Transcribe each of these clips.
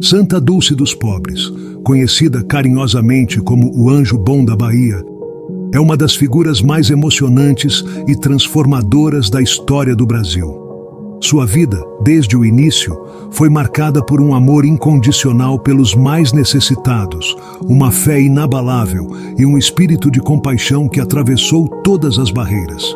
Santa Dulce dos Pobres, conhecida carinhosamente como o Anjo Bom da Bahia, é uma das figuras mais emocionantes e transformadoras da história do Brasil. Sua vida, desde o início, foi marcada por um amor incondicional pelos mais necessitados, uma fé inabalável e um espírito de compaixão que atravessou todas as barreiras.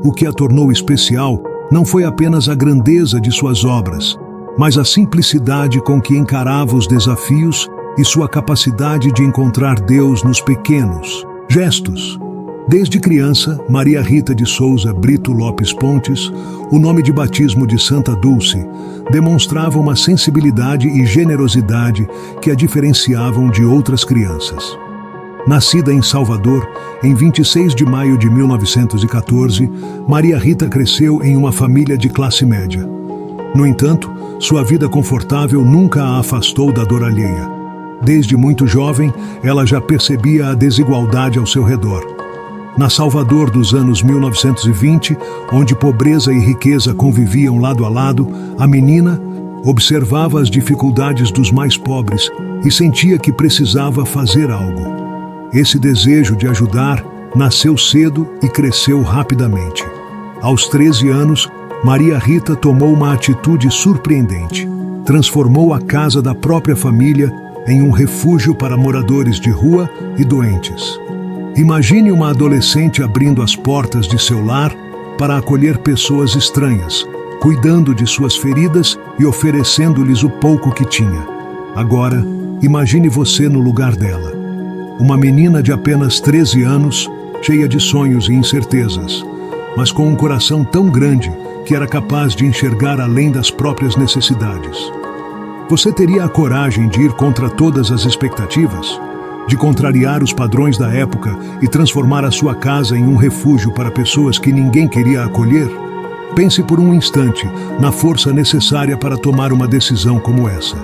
O que a tornou especial não foi apenas a grandeza de suas obras, mas a simplicidade com que encarava os desafios e sua capacidade de encontrar Deus nos pequenos gestos. Desde criança, Maria Rita de Souza Brito Lopes Pontes, o nome de batismo de Santa Dulce, demonstrava uma sensibilidade e generosidade que a diferenciavam de outras crianças. Nascida em Salvador, em 26 de maio de 1914, Maria Rita cresceu em uma família de classe média. No entanto, sua vida confortável nunca a afastou da dor alheia. Desde muito jovem, ela já percebia a desigualdade ao seu redor. Na Salvador dos anos 1920, onde pobreza e riqueza conviviam lado a lado, a menina observava as dificuldades dos mais pobres e sentia que precisava fazer algo. Esse desejo de ajudar nasceu cedo e cresceu rapidamente. Aos 13 anos, Maria Rita tomou uma atitude surpreendente. Transformou a casa da própria família em um refúgio para moradores de rua e doentes. Imagine uma adolescente abrindo as portas de seu lar para acolher pessoas estranhas, cuidando de suas feridas e oferecendo-lhes o pouco que tinha. Agora, imagine você no lugar dela. Uma menina de apenas 13 anos, cheia de sonhos e incertezas, mas com um coração tão grande que era capaz de enxergar além das próprias necessidades. Você teria a coragem de ir contra todas as expectativas? De contrariar os padrões da época e transformar a sua casa em um refúgio para pessoas que ninguém queria acolher? Pense por um instante na força necessária para tomar uma decisão como essa.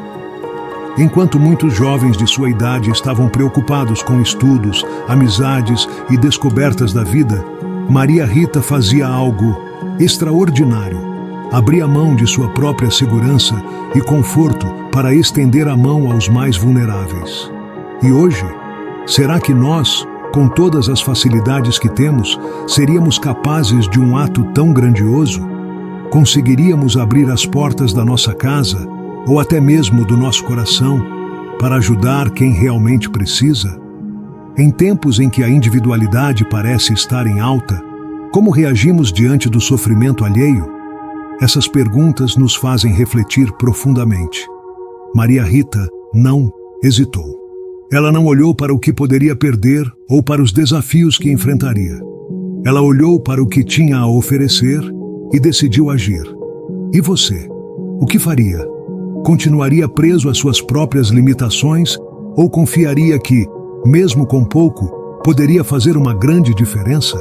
Enquanto muitos jovens de sua idade estavam preocupados com estudos, amizades e descobertas da vida, Maria Rita fazia algo extraordinário. Abria mão de sua própria segurança e conforto para estender a mão aos mais vulneráveis. E hoje, será que nós, com todas as facilidades que temos, seríamos capazes de um ato tão grandioso? Conseguiríamos abrir as portas da nossa casa, ou até mesmo do nosso coração, para ajudar quem realmente precisa? Em tempos em que a individualidade parece estar em alta, como reagimos diante do sofrimento alheio? Essas perguntas nos fazem refletir profundamente. Maria Rita não hesitou. Ela não olhou para o que poderia perder ou para os desafios que enfrentaria. Ela olhou para o que tinha a oferecer e decidiu agir. E você? O que faria? Continuaria preso às suas próprias limitações ou confiaria que, mesmo com pouco, poderia fazer uma grande diferença?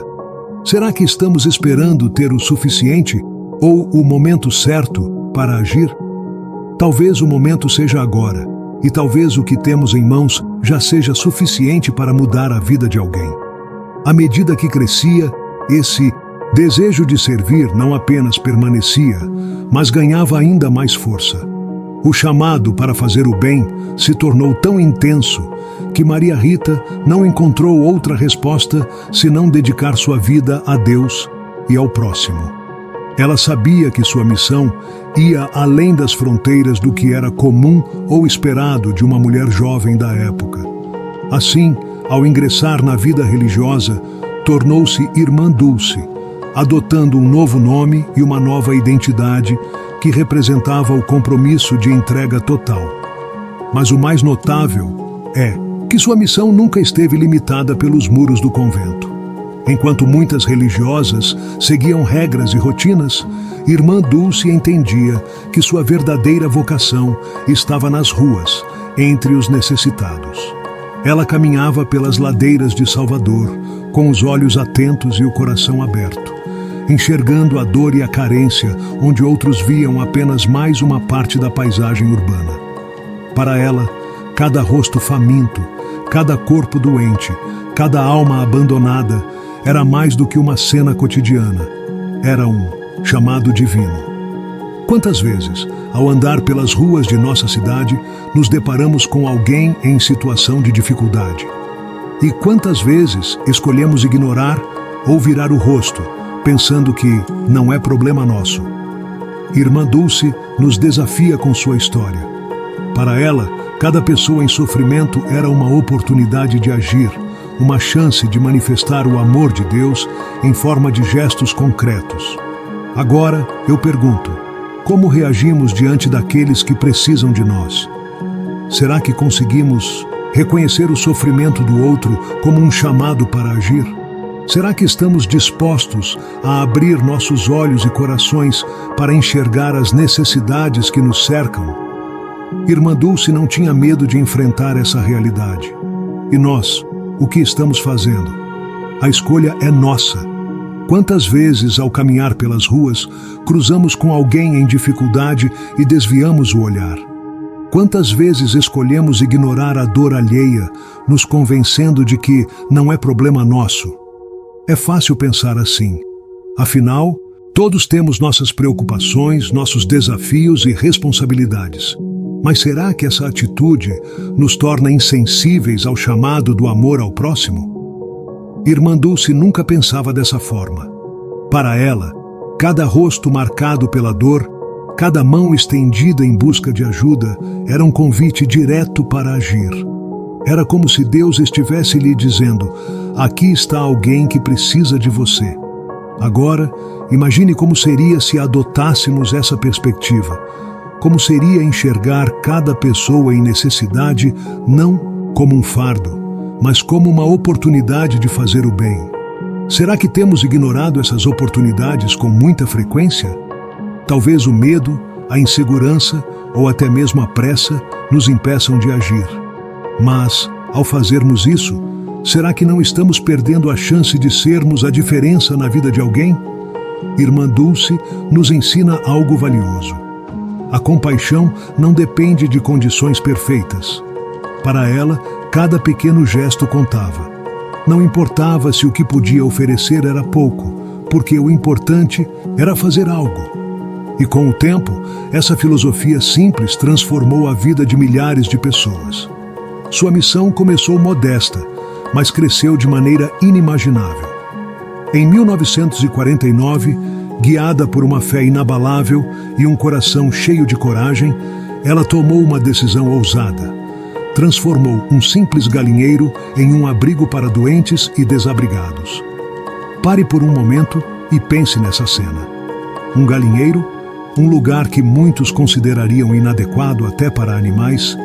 Será que estamos esperando ter o suficiente ou o momento certo para agir? Talvez o momento seja agora, e talvez o que temos em mãos já seja suficiente para mudar a vida de alguém. À medida que crescia, esse desejo de servir não apenas permanecia, mas ganhava ainda mais força. O chamado para fazer o bem se tornou tão intenso que Maria Rita não encontrou outra resposta senão dedicar sua vida a Deus e ao próximo. Ela sabia que sua missão ia além das fronteiras do que era comum ou esperado de uma mulher jovem da época. Assim, ao ingressar na vida religiosa, tornou-se Irmã Dulce, adotando um novo nome e uma nova identidade que representava o compromisso de entrega total. Mas o mais notável é que sua missão nunca esteve limitada pelos muros do convento. Enquanto muitas religiosas seguiam regras e rotinas, Irmã Dulce entendia que sua verdadeira vocação estava nas ruas, entre os necessitados. Ela caminhava pelas ladeiras de Salvador, com os olhos atentos e o coração aberto, enxergando a dor e a carência onde outros viam apenas mais uma parte da paisagem urbana. Para ela, cada rosto faminto, cada corpo doente, cada alma abandonada era mais do que uma cena cotidiana. Era um chamado divino. Quantas vezes, ao andar pelas ruas de nossa cidade, nos deparamos com alguém em situação de dificuldade? E quantas vezes escolhemos ignorar ou virar o rosto, pensando que não é problema nosso? Irmã Dulce nos desafia com sua história. Para ela, cada pessoa em sofrimento era uma oportunidade de agir, uma chance de manifestar o amor de Deus em forma de gestos concretos. Agora, eu pergunto, como reagimos diante daqueles que precisam de nós? Será que conseguimos reconhecer o sofrimento do outro como um chamado para agir? Será que estamos dispostos a abrir nossos olhos e corações para enxergar as necessidades que nos cercam? Irmã Dulce não tinha medo de enfrentar essa realidade. E nós, o que estamos fazendo? A escolha é nossa. Quantas vezes, ao caminhar pelas ruas, cruzamos com alguém em dificuldade e desviamos o olhar? Quantas vezes escolhemos ignorar a dor alheia, nos convencendo de que não é problema nosso? É fácil pensar assim. Afinal, todos temos nossas preocupações, nossos desafios e responsabilidades. Mas será que essa atitude nos torna insensíveis ao chamado do amor ao próximo? Irmã Dulce nunca pensava dessa forma. Para ela, cada rosto marcado pela dor, cada mão estendida em busca de ajuda, era um convite direto para agir. Era como se Deus estivesse lhe dizendo: aqui está alguém que precisa de você. Agora, imagine como seria se adotássemos essa perspectiva. Como seria enxergar cada pessoa em necessidade não como um fardo, mas como uma oportunidade de fazer o bem. Será que temos ignorado essas oportunidades com muita frequência? Talvez o medo, a insegurança ou até mesmo a pressa nos impeçam de agir. Mas, ao fazermos isso, será que não estamos perdendo a chance de sermos a diferença na vida de alguém? Irmã Dulce nos ensina algo valioso. A compaixão não depende de condições perfeitas. Para ela, cada pequeno gesto contava. Não importava se o que podia oferecer era pouco, porque o importante era fazer algo. E com o tempo, essa filosofia simples transformou a vida de milhares de pessoas. Sua missão começou modesta, mas cresceu de maneira inimaginável. Em 1949, guiada por uma fé inabalável e um coração cheio de coragem, ela tomou uma decisão ousada. Transformou um simples galinheiro em um abrigo para doentes e desabrigados. Pare por um momento e pense nessa cena. Um galinheiro, um lugar que muitos considerariam inadequado até para animais,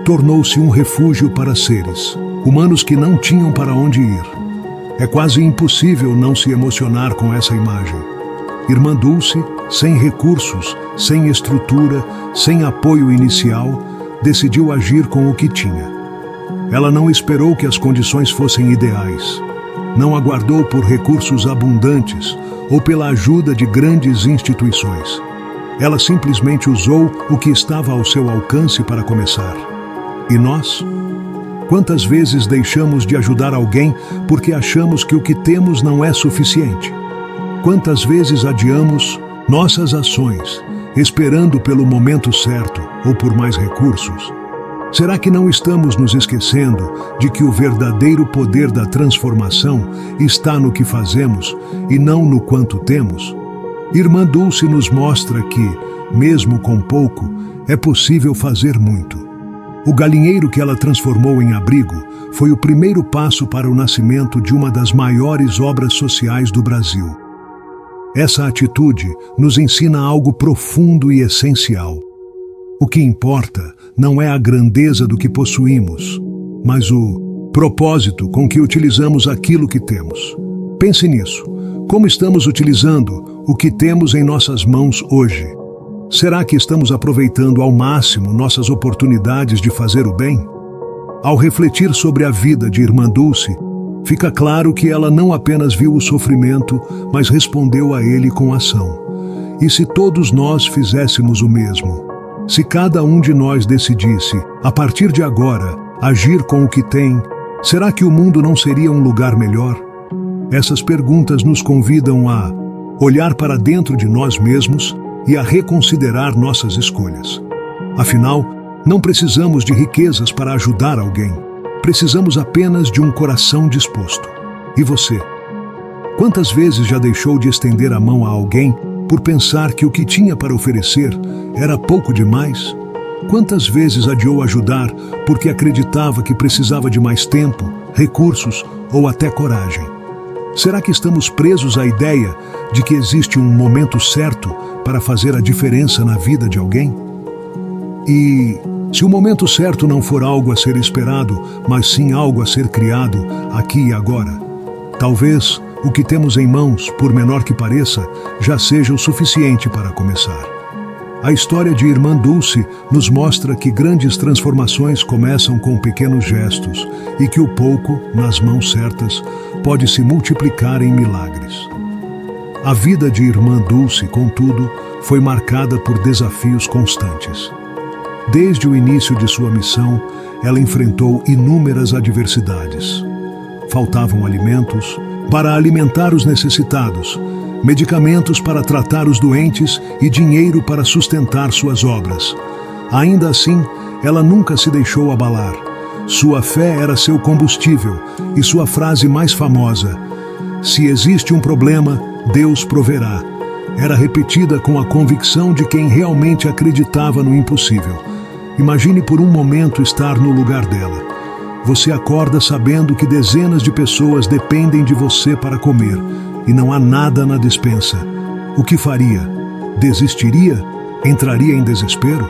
tornou-se um refúgio para seres humanos que não tinham para onde ir. É quase impossível não se emocionar com essa imagem. Irmã Dulce, sem recursos, sem estrutura, sem apoio inicial, decidiu agir com o que tinha. Ela não esperou que as condições fossem ideais. Não aguardou por recursos abundantes ou pela ajuda de grandes instituições. Ela simplesmente usou o que estava ao seu alcance para começar. E nós? Quantas vezes deixamos de ajudar alguém porque achamos que o que temos não é suficiente? Quantas vezes adiamos nossas ações, esperando pelo momento certo ou por mais recursos? Será que não estamos nos esquecendo de que o verdadeiro poder da transformação está no que fazemos e não no quanto temos? Irmã Dulce nos mostra que, mesmo com pouco, é possível fazer muito. O galinheiro que ela transformou em abrigo foi o primeiro passo para o nascimento de uma das maiores obras sociais do Brasil. Essa atitude nos ensina algo profundo e essencial. O que importa não é a grandeza do que possuímos, mas o propósito com que utilizamos aquilo que temos. Pense nisso. Como estamos utilizando o que temos em nossas mãos hoje? Será que estamos aproveitando ao máximo nossas oportunidades de fazer o bem? Ao refletir sobre a vida de Irmã Dulce, fica claro que ela não apenas viu o sofrimento, mas respondeu a ele com ação. E se todos nós fizéssemos o mesmo? Se cada um de nós decidisse, a partir de agora, agir com o que tem, será que o mundo não seria um lugar melhor? Essas perguntas nos convidam a olhar para dentro de nós mesmos e a reconsiderar nossas escolhas. Afinal, não precisamos de riquezas para ajudar alguém. Precisamos apenas de um coração disposto. E você? Quantas vezes já deixou de estender a mão a alguém por pensar que o que tinha para oferecer era pouco demais? Quantas vezes adiou ajudar porque acreditava que precisava de mais tempo, recursos ou até coragem? Será que estamos presos à ideia de que existe um momento certo para fazer a diferença na vida de alguém? E se o momento certo não for algo a ser esperado, mas sim algo a ser criado aqui e agora, talvez o que temos em mãos, por menor que pareça, já seja o suficiente para começar. A história de Irmã Dulce nos mostra que grandes transformações começam com pequenos gestos e que o pouco, nas mãos certas, pode se multiplicar em milagres. A vida de Irmã Dulce, contudo, foi marcada por desafios constantes. Desde o início de sua missão, ela enfrentou inúmeras adversidades. Faltavam alimentos para alimentar os necessitados, medicamentos para tratar os doentes e dinheiro para sustentar suas obras. Ainda assim, ela nunca se deixou abalar. Sua fé era seu combustível e sua frase mais famosa, "Se existe um problema, Deus proverá", era repetida com a convicção de quem realmente acreditava no impossível. Imagine por um momento estar no lugar dela. Você acorda sabendo que dezenas de pessoas dependem de você para comer e não há nada na despensa. O que faria? Desistiria? Entraria em desespero?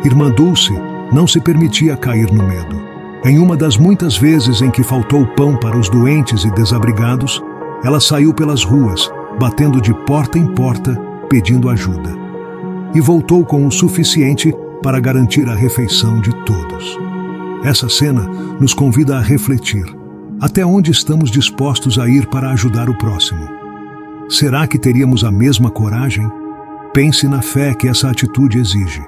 Irmã Dulce não se permitia cair no medo. Em uma das muitas vezes em que faltou pão para os doentes e desabrigados, ela saiu pelas ruas, batendo de porta em porta, pedindo ajuda. E voltou com o suficiente para garantir a refeição de todos. Essa cena nos convida a refletir. Até onde estamos dispostos a ir para ajudar o próximo? Será que teríamos a mesma coragem? Pense na fé que essa atitude exige.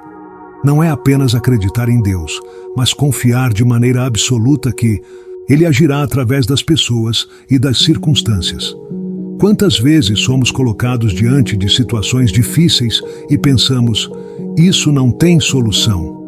Não é apenas acreditar em Deus, mas confiar de maneira absoluta que Ele agirá através das pessoas e das circunstâncias. Quantas vezes somos colocados diante de situações difíceis e pensamos, isso não tem solução?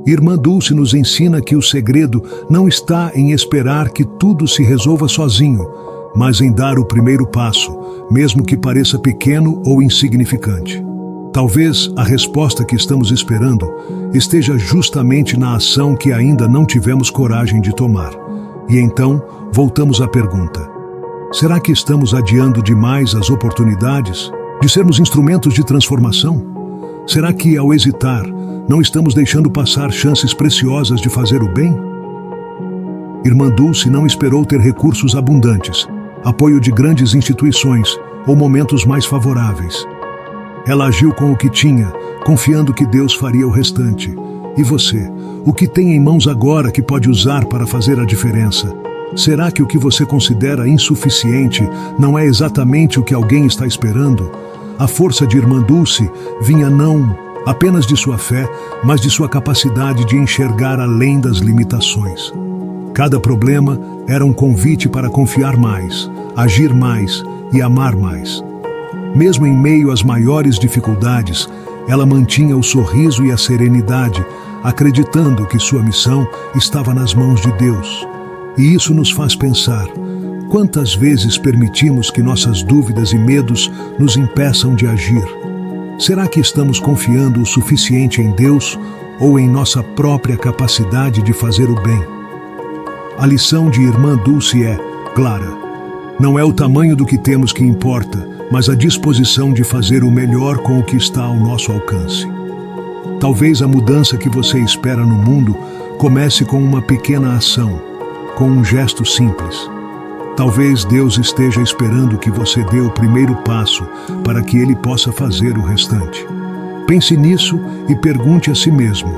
Irmã Dulce nos ensina que o segredo não está em esperar que tudo se resolva sozinho, mas em dar o primeiro passo, mesmo que pareça pequeno ou insignificante. Talvez a resposta que estamos esperando esteja justamente na ação que ainda não tivemos coragem de tomar. E então, voltamos à pergunta: será que estamos adiando demais as oportunidades de sermos instrumentos de transformação? Será que, ao hesitar, não estamos deixando passar chances preciosas de fazer o bem? Irmã Dulce não esperou ter recursos abundantes, apoio de grandes instituições ou momentos mais favoráveis. Ela agiu com o que tinha, confiando que Deus faria o restante. E você, o que tem em mãos agora que pode usar para fazer a diferença? Será que o que você considera insuficiente não é exatamente o que alguém está esperando? A força de Irmã Dulce vinha não apenas de sua fé, mas de sua capacidade de enxergar além das limitações. Cada problema era um convite para confiar mais, agir mais e amar mais. Mesmo em meio às maiores dificuldades, ela mantinha o sorriso e a serenidade, acreditando que sua missão estava nas mãos de Deus. E isso nos faz pensar: quantas vezes permitimos que nossas dúvidas e medos nos impeçam de agir? Será que estamos confiando o suficiente em Deus ou em nossa própria capacidade de fazer o bem? A lição de Irmã Dulce é clara. Não é o tamanho do que temos que importa, mas a disposição de fazer o melhor com o que está ao nosso alcance. Talvez a mudança que você espera no mundo comece com uma pequena ação, com um gesto simples. Talvez Deus esteja esperando que você dê o primeiro passo para que Ele possa fazer o restante. Pense nisso e pergunte a si mesmo: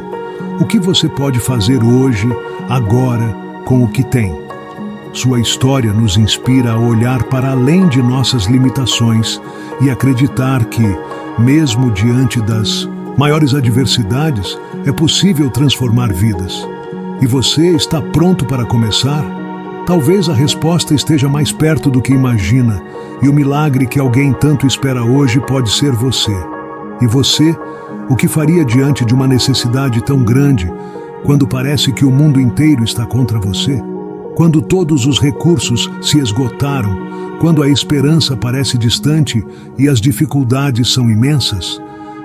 o que você pode fazer hoje, agora, com o que tem? Sua história nos inspira a olhar para além de nossas limitações e acreditar que, mesmo diante das maiores adversidades, é possível transformar vidas. E você está pronto para começar? Talvez a resposta esteja mais perto do que imagina, e o milagre que alguém tanto espera hoje pode ser você. E você, o que faria diante de uma necessidade tão grande, quando parece que o mundo inteiro está contra você? Quando todos os recursos se esgotaram, quando a esperança parece distante e as dificuldades são imensas?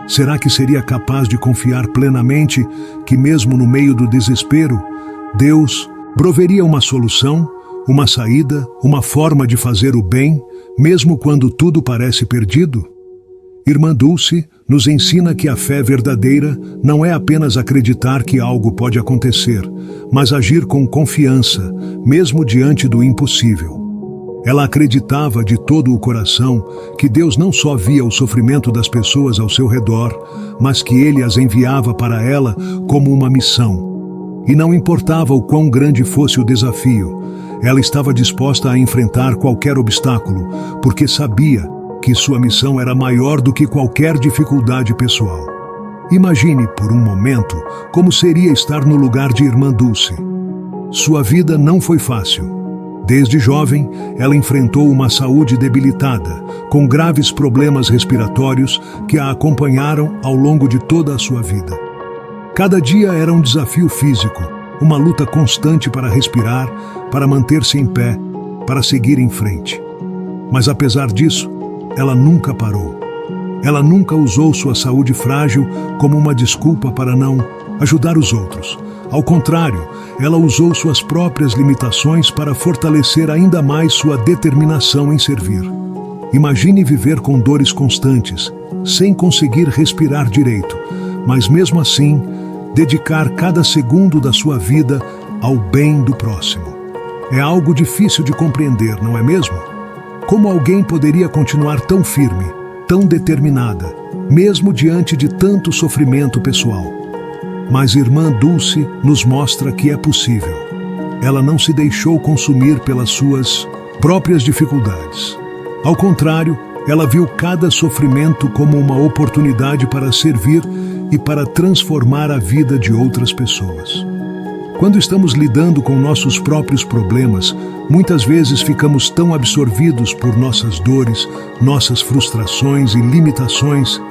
Será que seria capaz de confiar plenamente que, mesmo no meio do desespero, Deus proveria uma solução, uma saída, uma forma de fazer o bem, mesmo quando tudo parece perdido? Irmã Dulce nos ensina que a fé verdadeira não é apenas acreditar que algo pode acontecer, mas agir com confiança, mesmo diante do impossível. Ela acreditava de todo o coração que Deus não só via o sofrimento das pessoas ao seu redor, mas que Ele as enviava para ela como uma missão. E não importava o quão grande fosse o desafio, ela estava disposta a enfrentar qualquer obstáculo, porque sabia que sua missão era maior do que qualquer dificuldade pessoal. Imagine, por um momento, como seria estar no lugar de Irmã Dulce. Sua vida não foi fácil. Desde jovem, ela enfrentou uma saúde debilitada, com graves problemas respiratórios que a acompanharam ao longo de toda a sua vida. Cada dia era um desafio físico, uma luta constante para respirar, para manter-se em pé, para seguir em frente. Mas apesar disso, ela nunca parou. Ela nunca usou sua saúde frágil como uma desculpa para não ajudar os outros. Ao contrário, ela usou suas próprias limitações para fortalecer ainda mais sua determinação em servir. Imagine viver com dores constantes, sem conseguir respirar direito, mas mesmo assim, dedicar cada segundo da sua vida ao bem do próximo. É algo difícil de compreender, não é mesmo? Como alguém poderia continuar tão firme, tão determinada, mesmo diante de tanto sofrimento pessoal? Mas Irmã Dulce nos mostra que é possível. Ela não se deixou consumir pelas suas próprias dificuldades. Ao contrário, ela viu cada sofrimento como uma oportunidade para servir e para transformar a vida de outras pessoas. Quando estamos lidando com nossos próprios problemas, muitas vezes ficamos tão absorvidos por nossas dores, nossas frustrações e limitações,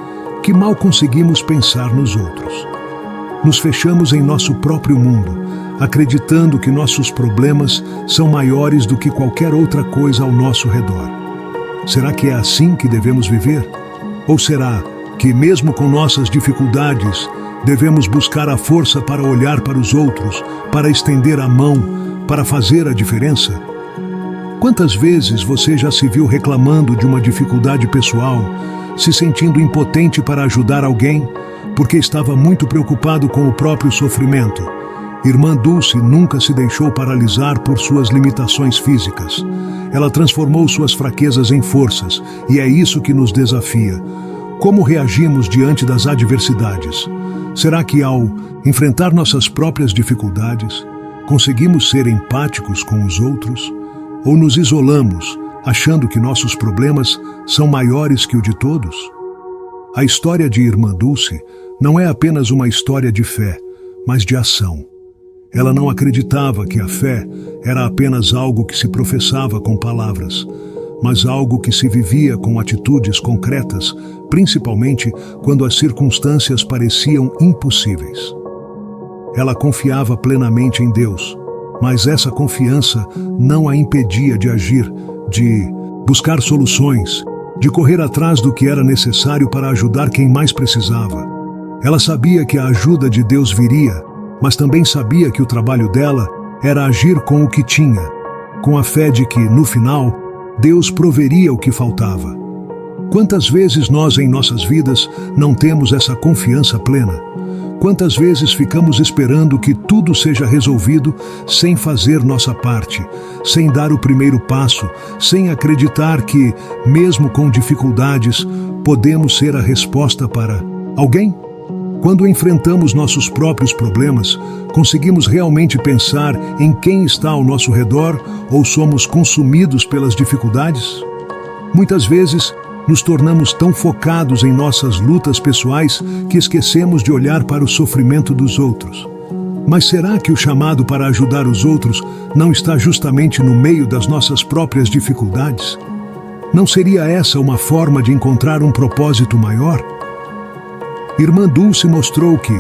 que mal conseguimos pensar nos outros. Nos fechamos em nosso próprio mundo, acreditando que nossos problemas são maiores do que qualquer outra coisa ao nosso redor. Será que é assim que devemos viver? Ou será que, mesmo com nossas dificuldades, devemos buscar a força para olhar para os outros, para estender a mão, para fazer a diferença? Quantas vezes você já se viu reclamando de uma dificuldade pessoal, se sentindo impotente para ajudar alguém, porque estava muito preocupado com o próprio sofrimento? Irmã Dulce nunca se deixou paralisar por suas limitações físicas. Ela transformou suas fraquezas em forças, e é isso que nos desafia. Como reagimos diante das adversidades? Será que, ao enfrentar nossas próprias dificuldades, conseguimos ser empáticos com os outros? Ou nos isolamos, achando que nossos problemas são maiores que o de todos? A história de Irmã Dulce não é apenas uma história de fé, mas de ação. Ela não acreditava que a fé era apenas algo que se professava com palavras, mas algo que se vivia com atitudes concretas, principalmente quando as circunstâncias pareciam impossíveis. Ela confiava plenamente em Deus, mas essa confiança não a impedia de agir, de buscar soluções, de correr atrás do que era necessário para ajudar quem mais precisava. Ela sabia que a ajuda de Deus viria, mas também sabia que o trabalho dela era agir com o que tinha, com a fé de que, no final, Deus proveria o que faltava. Quantas vezes nós em nossas vidas não temos essa confiança plena? Quantas vezes ficamos esperando que tudo seja resolvido sem fazer nossa parte, sem dar o primeiro passo, sem acreditar que, mesmo com dificuldades, podemos ser a resposta para alguém? Quando enfrentamos nossos próprios problemas, conseguimos realmente pensar em quem está ao nosso redor ou somos consumidos pelas dificuldades? Muitas vezes, nos tornamos tão focados em nossas lutas pessoais que esquecemos de olhar para o sofrimento dos outros. Mas será que o chamado para ajudar os outros não está justamente no meio das nossas próprias dificuldades? Não seria essa uma forma de encontrar um propósito maior? Irmã Dulce mostrou que,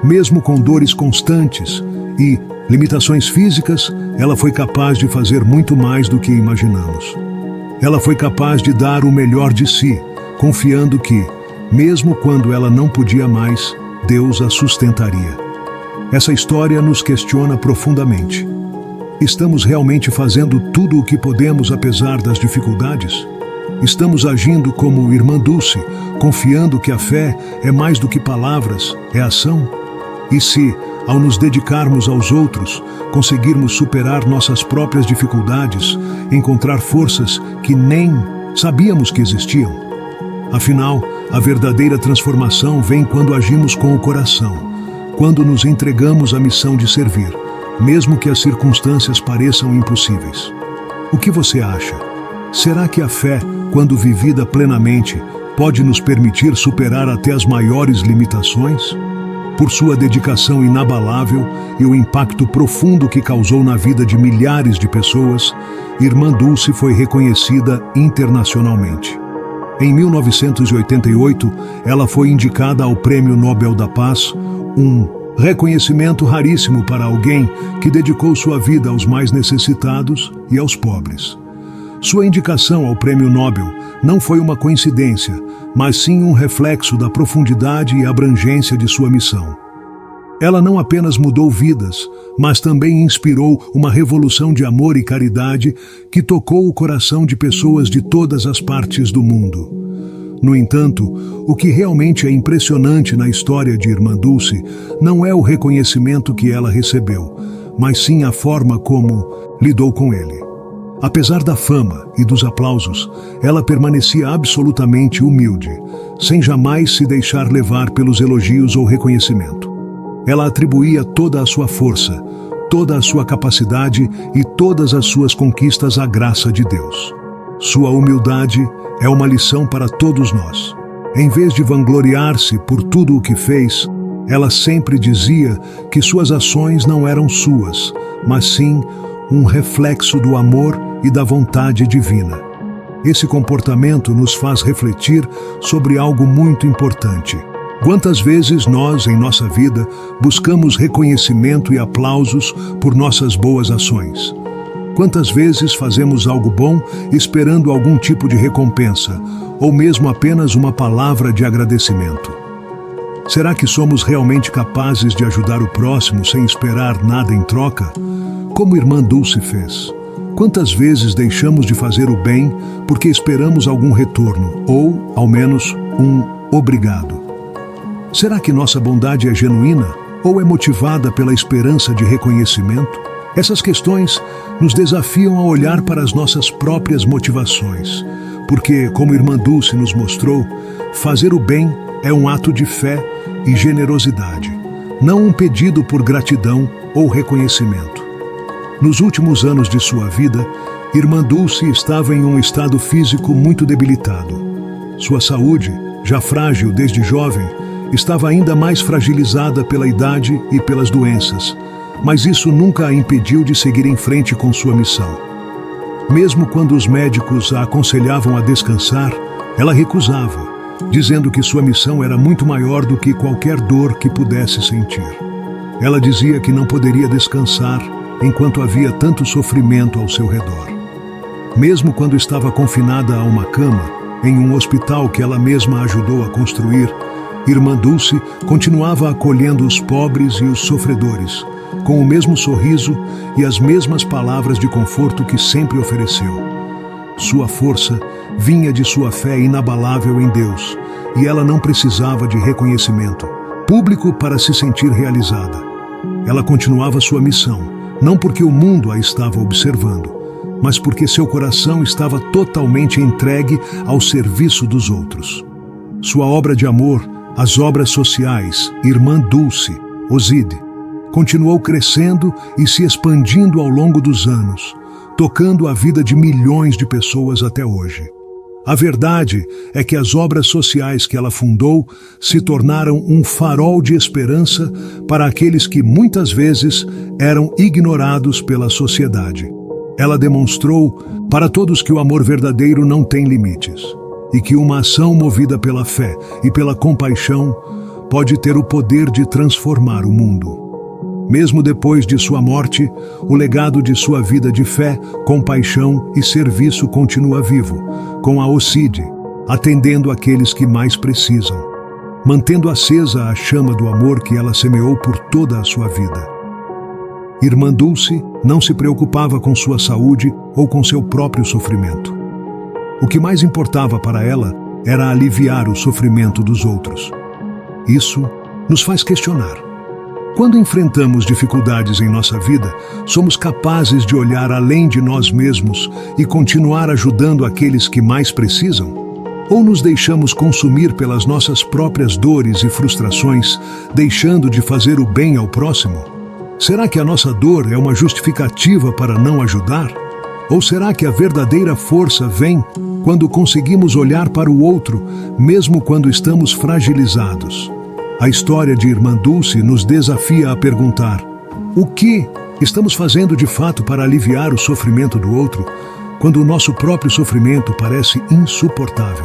mesmo com dores constantes e limitações físicas, ela foi capaz de fazer muito mais do que imaginamos. Ela foi capaz de dar o melhor de si, confiando que, mesmo quando ela não podia mais, Deus a sustentaria. Essa história nos questiona profundamente. Estamos realmente fazendo tudo o que podemos apesar das dificuldades? Estamos agindo como Irmã Dulce, confiando que a fé é mais do que palavras, é ação? E se, ao nos dedicarmos aos outros, conseguirmos superar nossas próprias dificuldades, encontrar forças que nem sabíamos que existiam? Afinal, a verdadeira transformação vem quando agimos com o coração, quando nos entregamos à missão de servir, mesmo que as circunstâncias pareçam impossíveis. O que você acha? Será que a fé, quando vivida plenamente, pode nos permitir superar até as maiores limitações? Por sua dedicação inabalável e o impacto profundo que causou na vida de milhares de pessoas, Irmã Dulce foi reconhecida internacionalmente. Em 1988, ela foi indicada ao Prêmio Nobel da Paz, um reconhecimento raríssimo para alguém que dedicou sua vida aos mais necessitados e aos pobres. Sua indicação ao Prêmio Nobel não foi uma coincidência, mas sim um reflexo da profundidade e abrangência de sua missão. Ela não apenas mudou vidas, mas também inspirou uma revolução de amor e caridade que tocou o coração de pessoas de todas as partes do mundo. No entanto, o que realmente é impressionante na história de Irmã Dulce não é o reconhecimento que ela recebeu, mas sim a forma como lidou com ele. Apesar da fama e dos aplausos, ela permanecia absolutamente humilde, sem jamais se deixar levar pelos elogios ou reconhecimento. Ela atribuía toda a sua força, toda a sua capacidade e todas as suas conquistas à graça de Deus. Sua humildade é uma lição para todos nós. Em vez de vangloriar-se por tudo o que fez, ela sempre dizia que suas ações não eram suas, mas sim um reflexo do amor e da vontade divina. Esse comportamento nos faz refletir sobre algo muito importante. Quantas vezes nós, em nossa vida, buscamos reconhecimento e aplausos por nossas boas ações? Quantas vezes fazemos algo bom esperando algum tipo de recompensa, ou mesmo apenas uma palavra de agradecimento? Será que somos realmente capazes de ajudar o próximo sem esperar nada em troca? Como Irmã Dulce fez. Quantas vezes deixamos de fazer o bem porque esperamos algum retorno, ou, ao menos, um obrigado? Será que nossa bondade é genuína ou é motivada pela esperança de reconhecimento? Essas questões nos desafiam a olhar para as nossas próprias motivações, porque, como Irmã Dulce nos mostrou, fazer o bem é um ato de fé e generosidade, não um pedido por gratidão ou reconhecimento. Nos últimos anos de sua vida, Irmã Dulce estava em um estado físico muito debilitado. Sua saúde, já frágil desde jovem, estava ainda mais fragilizada pela idade e pelas doenças, mas isso nunca a impediu de seguir em frente com sua missão. Mesmo quando os médicos a aconselhavam a descansar, ela recusava, dizendo que sua missão era muito maior do que qualquer dor que pudesse sentir. Ela dizia que não poderia descansar enquanto havia tanto sofrimento ao seu redor. Mesmo quando estava confinada a uma cama, em um hospital que ela mesma ajudou a construir, Irmã Dulce continuava acolhendo os pobres e os sofredores, com o mesmo sorriso e as mesmas palavras de conforto que sempre ofereceu. Sua força vinha de sua fé inabalável em Deus, e ela não precisava de reconhecimento público para se sentir realizada. Ela continuava sua missão, não porque o mundo a estava observando, mas porque seu coração estava totalmente entregue ao serviço dos outros. Sua obra de amor, as obras sociais, Irmã Dulce, Oside, continuou crescendo e se expandindo ao longo dos anos, tocando a vida de milhões de pessoas até hoje. A verdade é que as obras sociais que ela fundou se tornaram um farol de esperança para aqueles que muitas vezes eram ignorados pela sociedade. Ela demonstrou para todos que o amor verdadeiro não tem limites e que uma ação movida pela fé e pela compaixão pode ter o poder de transformar o mundo. Mesmo depois de sua morte, o legado de sua vida de fé, compaixão e serviço continua vivo, com a Ocide, atendendo aqueles que mais precisam, mantendo acesa a chama do amor que ela semeou por toda a sua vida. Irmã Dulce não se preocupava com sua saúde ou com seu próprio sofrimento. O que mais importava para ela era aliviar o sofrimento dos outros. Isso nos faz questionar. Quando enfrentamos dificuldades em nossa vida, somos capazes de olhar além de nós mesmos e continuar ajudando aqueles que mais precisam? Ou nos deixamos consumir pelas nossas próprias dores e frustrações, deixando de fazer o bem ao próximo? Será que a nossa dor é uma justificativa para não ajudar? Ou será que a verdadeira força vem quando conseguimos olhar para o outro, mesmo quando estamos fragilizados? A história de Irmã Dulce nos desafia a perguntar: o que estamos fazendo de fato para aliviar o sofrimento do outro, quando o nosso próprio sofrimento parece insuportável?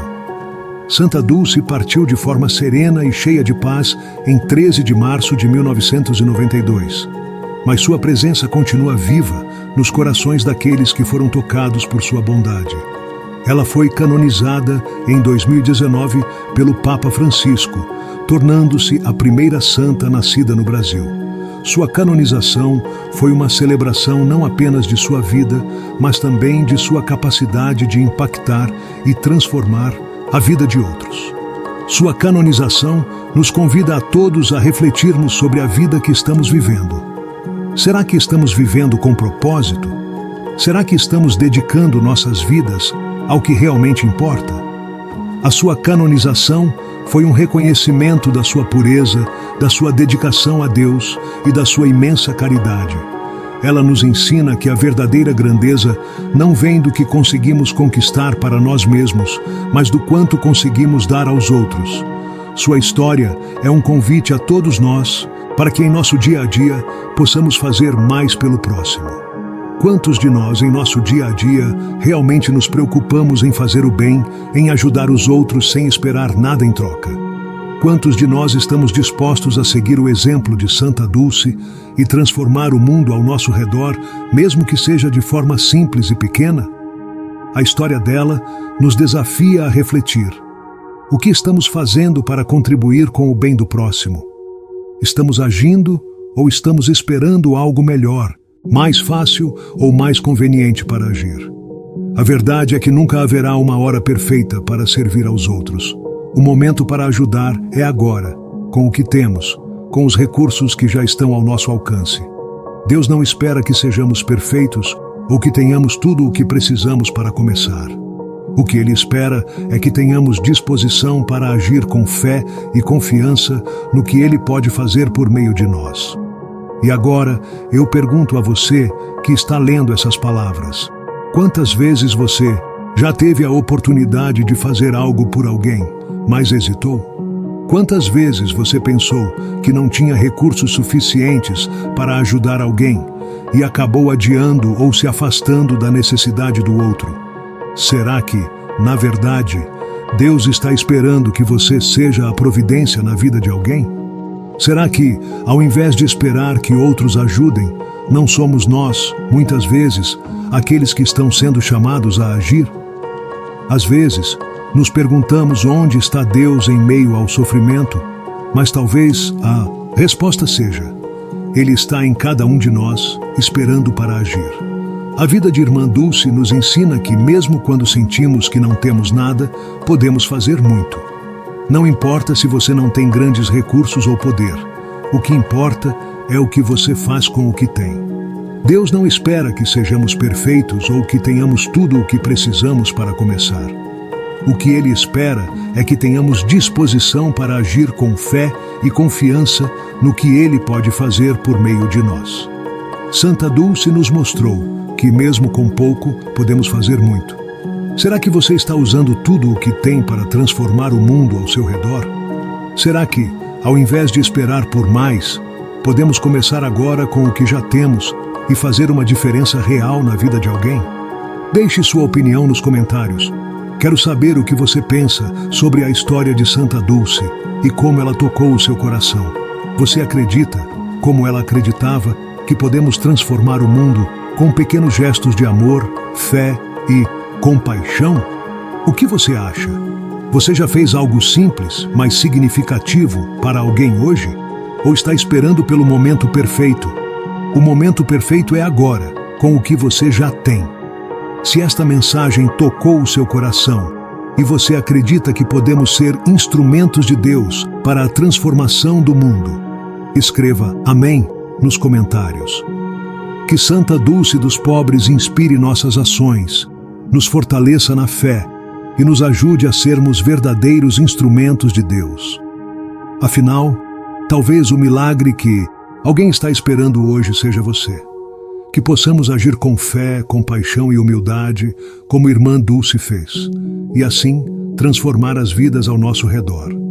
Santa Dulce partiu de forma serena e cheia de paz em 13 de março de 1992. Mas sua presença continua viva nos corações daqueles que foram tocados por sua bondade. Ela foi canonizada em 2019 pelo Papa Francisco, tornando-se a primeira santa nascida no Brasil. Sua canonização foi uma celebração não apenas de sua vida, mas também de sua capacidade de impactar e transformar a vida de outros. Sua canonização nos convida a todos a refletirmos sobre a vida que estamos vivendo. Será que estamos vivendo com propósito? Será que estamos dedicando nossas vidas ao que realmente importa? A sua canonização foi um reconhecimento da sua pureza, da sua dedicação a Deus e da sua imensa caridade. Ela nos ensina que a verdadeira grandeza não vem do que conseguimos conquistar para nós mesmos, mas do quanto conseguimos dar aos outros. Sua história é um convite a todos nós para que em nosso dia a dia possamos fazer mais pelo próximo. Quantos de nós em nosso dia a dia realmente nos preocupamos em fazer o bem, em ajudar os outros sem esperar nada em troca? Quantos de nós estamos dispostos a seguir o exemplo de Santa Dulce e transformar o mundo ao nosso redor, mesmo que seja de forma simples e pequena? A história dela nos desafia a refletir. O que estamos fazendo para contribuir com o bem do próximo? Estamos agindo ou estamos esperando algo melhor, mais fácil ou mais conveniente para agir? A verdade é que nunca haverá uma hora perfeita para servir aos outros. O momento para ajudar é agora, com o que temos, com os recursos que já estão ao nosso alcance. Deus não espera que sejamos perfeitos ou que tenhamos tudo o que precisamos para começar. O que Ele espera é que tenhamos disposição para agir com fé e confiança no que Ele pode fazer por meio de nós. E agora, eu pergunto a você que está lendo essas palavras: quantas vezes você já teve a oportunidade de fazer algo por alguém, mas hesitou? Quantas vezes você pensou que não tinha recursos suficientes para ajudar alguém e acabou adiando ou se afastando da necessidade do outro? Será que, na verdade, Deus está esperando que você seja a providência na vida de alguém? Será que, ao invés de esperar que outros ajudem, não somos nós, muitas vezes, aqueles que estão sendo chamados a agir? Às vezes, nos perguntamos onde está Deus em meio ao sofrimento, mas talvez a resposta seja: Ele está em cada um de nós, esperando para agir. A vida de Irmã Dulce nos ensina que, mesmo quando sentimos que não temos nada, podemos fazer muito. Não importa se você não tem grandes recursos ou poder. O que importa é o que você faz com o que tem. Deus não espera que sejamos perfeitos ou que tenhamos tudo o que precisamos para começar. O que Ele espera é que tenhamos disposição para agir com fé e confiança no que Ele pode fazer por meio de nós. Santa Dulce nos mostrou que, mesmo com pouco, podemos fazer muito. Será que você está usando tudo o que tem para transformar o mundo ao seu redor? Será que, ao invés de esperar por mais, podemos começar agora com o que já temos e fazer uma diferença real na vida de alguém? Deixe sua opinião nos comentários. Quero saber o que você pensa sobre a história de Santa Dulce e como ela tocou o seu coração. Você acredita, como ela acreditava, que podemos transformar o mundo com pequenos gestos de amor, fé e compaixão? O que você acha? Você já fez algo simples, mas significativo para alguém hoje? Ou está esperando pelo momento perfeito? O momento perfeito é agora, com o que você já tem. Se esta mensagem tocou o seu coração e você acredita que podemos ser instrumentos de Deus para a transformação do mundo, escreva Amém nos comentários. Que Santa Dulce dos Pobres inspire nossas ações, nos fortaleça na fé e nos ajude a sermos verdadeiros instrumentos de Deus. Afinal, talvez o milagre que alguém está esperando hoje seja você. Que possamos agir com fé, compaixão e humildade, como irmã Dulce fez, e assim transformar as vidas ao nosso redor.